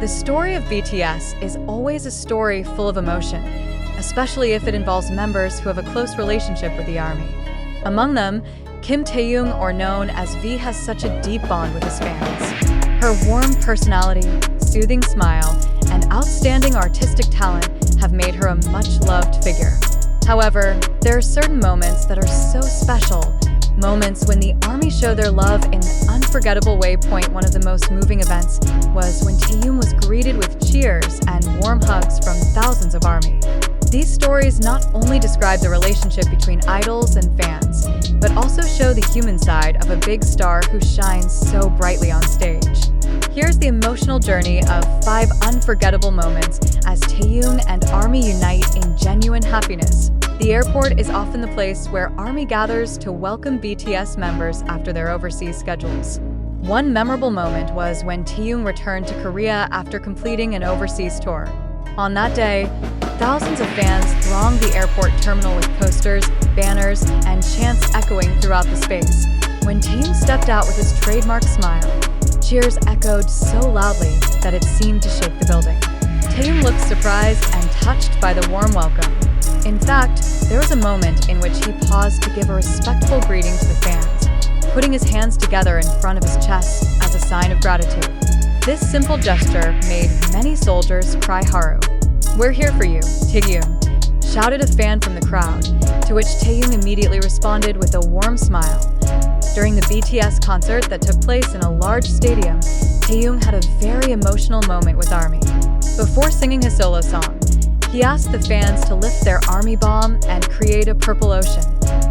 The story of BTS is always a story full of emotion, especially if it involves members who have a close relationship with the ARMY. Among them, Kim Taehyung, or known as V, has such a deep bond with his fans. Her warm personality, soothing smile, and outstanding artistic talent have made her a much-loved figure. However, there are certain moments that are so special, moments when the ARMY show their love in an unforgettable way. One of the most moving events was when Taehyung was greeted with cheers and warm hugs from thousands of ARMY. These stories not only describe the relationship between idols and fans, but also show the human side of a big star who shines so brightly on stage. Here's the emotional journey of 5 unforgettable moments as Taehyung and ARMY unite in genuine happiness. The airport is often the place where ARMY gathers to welcome BTS members after their overseas schedules. One memorable moment was when Taehyung returned to Korea after completing an overseas tour. On that day, thousands of fans thronged the airport terminal with posters, banners, and chants echoing throughout the space. When Taehyung stepped out with his trademark smile, cheers echoed so loudly that it seemed to shake the building. Taehyung looked surprised and touched by the warm welcome. In fact, there was a moment in which he paused to give a respectful greeting to the fans, putting his hands together in front of his chest as a sign of gratitude. This simple gesture made many soldiers cry haru. "We're here for you, Taehyung," shouted a fan from the crowd, to which Taehyung immediately responded with a warm smile. During the BTS concert that took place in a large stadium, Taehyung had a very emotional moment with ARMY. Before singing his solo song, he asked the fans to lift their ARMY bomb and create a purple ocean.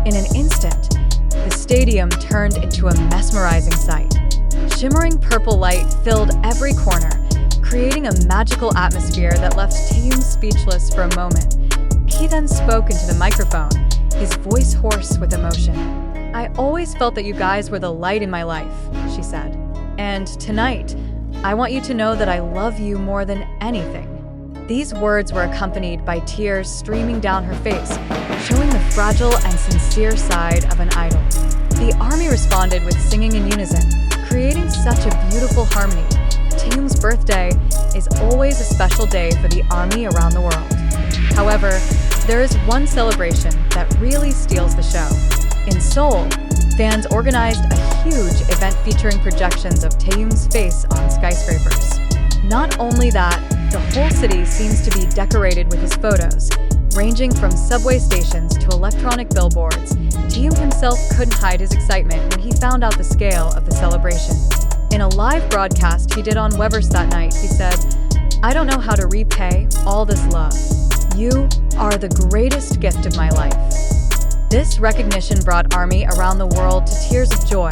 In an instant, the stadium turned into a mesmerizing sight. Shimmering purple light filled every corner, creating a magical atmosphere that left Taehyung speechless for a moment. He then spoke into the microphone, his voice hoarse with emotion. "I always felt that you guys were the light in my life," she said. "And tonight, I want you to know that I love you more than anything." These words were accompanied by tears streaming down her face, showing the fragile and sincere side of an idol. The ARMY responded with singing in unison, creating such a beautiful harmony. Taehyung's birthday is always a special day for the ARMY around the world. However, there is one celebration that really steals the show. In Seoul, fans organized a huge event featuring projections of Taehyung's face on skyscrapers. Not only that, the whole city seems to be decorated with his photos, ranging from subway stations to electronic billboards. Taehyung himself couldn't hide his excitement when he found out the scale of the celebration. In a live broadcast he did on Weverse that night, he said, "I don't know how to repay all this love. You are the greatest gift of my life." This recognition brought ARMY around the world to tears of joy,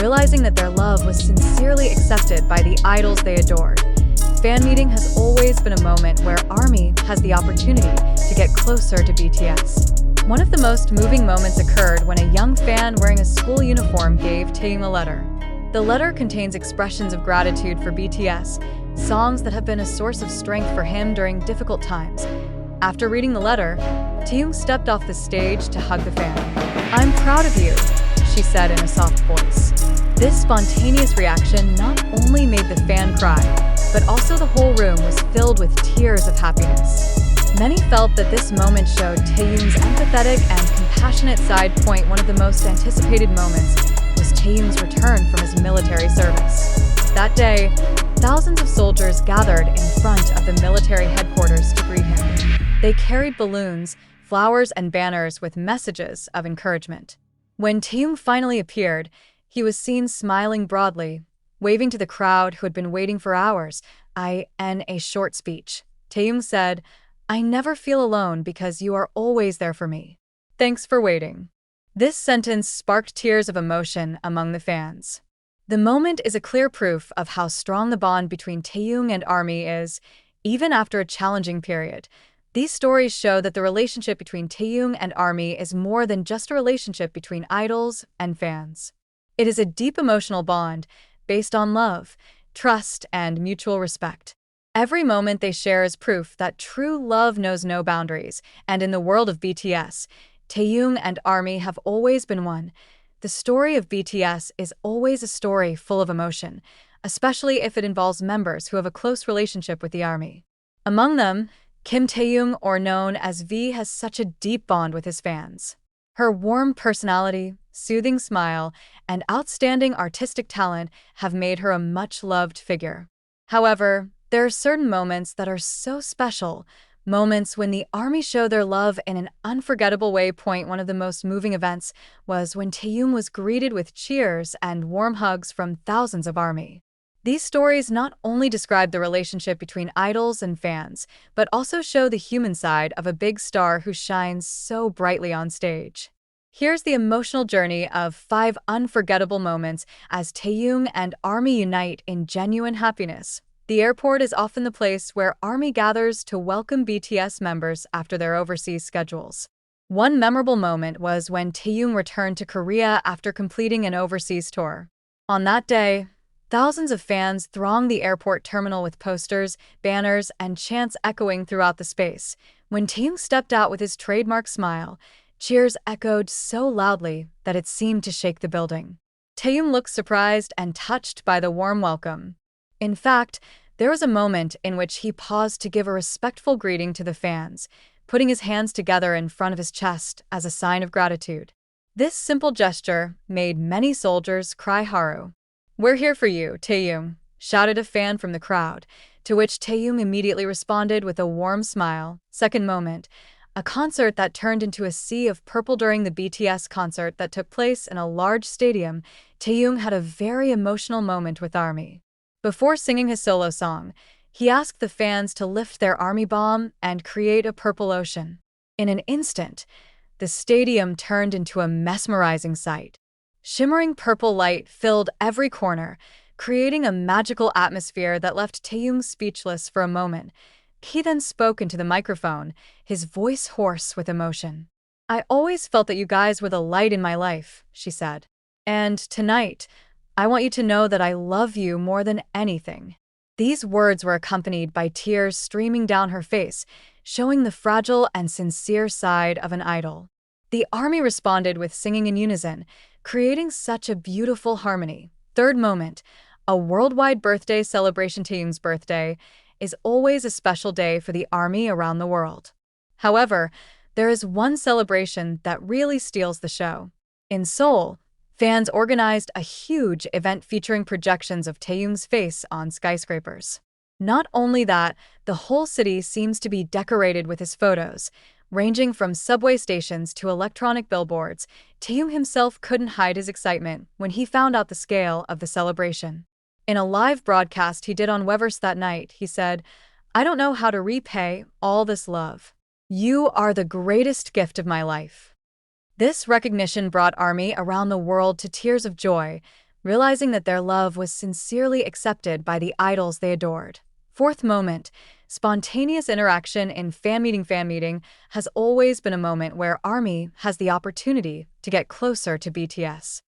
realizing that their love was sincerely accepted by the idols they adored. Fan meeting has always been a moment where ARMY has the opportunity to get closer to BTS. One of the most moving moments occurred when a young fan wearing a school uniform gave Taehyung a letter. The letter contains expressions of gratitude for BTS, songs that have been a source of strength for him during difficult times. After reading the letter, Taehyung stepped off the stage to hug the fan. "I'm proud of you," she said in a soft voice. This spontaneous reaction not only made the fan cry, but also the whole room was filled with tears of happiness. Many felt that this moment showed Taehyung's empathetic and compassionate side. One of the most anticipated moments was Taehyung's return from his military service. That day, thousands of soldiers gathered in front of the military headquarters to greet him. They carried balloons, flowers, and banners with messages of encouragement. When Taehyung finally appeared, he was seen smiling broadly, waving to the crowd who had been waiting for hours. In a short speech, Taehyung said, "I never feel alone because you are always there for me. Thanks for waiting." This sentence sparked tears of emotion among the fans. The moment is a clear proof of how strong the bond between Taehyung and ARMY is, even after a challenging period. These stories show that the relationship between Taehyung and ARMY is more than just a relationship between idols and fans. It is a deep emotional bond based on love, trust, and mutual respect. Every moment they share is proof that true love knows no boundaries, and in the world of BTS, Taehyung and ARMY have always been one. The story of BTS is always a story full of emotion, especially if it involves members who have a close relationship with the army. Among them, Kim Taehyung, or known as V, has such a deep bond with his fans. Her warm personality, soothing smile, and outstanding artistic talent have made her a much-loved figure. However, there are certain moments that are so special, moments when the army show their love in an unforgettable way. One of the most moving events was when Taehyung was greeted with cheers and warm hugs from thousands of army. These stories not only describe the relationship between idols and fans, but also show the human side of a big star who shines so brightly on stage. Here's the emotional journey of 5 unforgettable moments as Taehyung and ARMY unite in genuine happiness. The airport is often the place where ARMY gathers to welcome BTS members after their overseas schedules. One memorable moment was when Taehyung returned to Korea after completing an overseas tour. On that day, thousands of fans thronged the airport terminal with posters, banners, and chants echoing throughout the space. When Taehyung stepped out with his trademark smile, cheers echoed so loudly that it seemed to shake the building. Taehyung looked surprised and touched by the warm welcome. In fact, there was a moment in which he paused to give a respectful greeting to the fans, putting his hands together in front of his chest as a sign of gratitude. This simple gesture made many soldiers cry haru. "We're here for you, Taehyung," shouted a fan from the crowd, to which Taehyung immediately responded with a warm smile. Second moment, a concert that turned into a sea of purple. During the BTS concert that took place in a large stadium, Taehyung had a very emotional moment with ARMY. Before singing his solo song, he asked the fans to lift their army bomb and create a purple ocean. In an instant, the stadium turned into a mesmerizing sight. Shimmering purple light filled every corner, creating a magical atmosphere that left Taehyung speechless for a moment. He then spoke into the microphone, his voice hoarse with emotion. "I always felt that you guys were the light in my life," she said. "And tonight, I want you to know that I love you more than anything." These words were accompanied by tears streaming down her face, showing the fragile and sincere side of an idol. The army responded with singing in unison, creating such a beautiful harmony. Third moment, a worldwide birthday celebration. Taehyung's birthday is always a special day for the army around the world. However, there is one celebration that really steals the show. In Seoul, fans organized a huge event featuring projections of Taehyung's face on skyscrapers. Not only that, the whole city seems to be decorated with his photos, ranging from subway stations to electronic billboards. Taehyung himself couldn't hide his excitement when he found out the scale of the celebration. In a live broadcast he did on Weverse that night, he said, "I don't know how to repay all this love. You are the greatest gift of my life." This recognition brought ARMY around the world to tears of joy, realizing that their love was sincerely accepted by the idols they adored. Fourth moment, spontaneous interaction in fan meeting. Fan meeting has always been a moment where ARMY has the opportunity to get closer to BTS.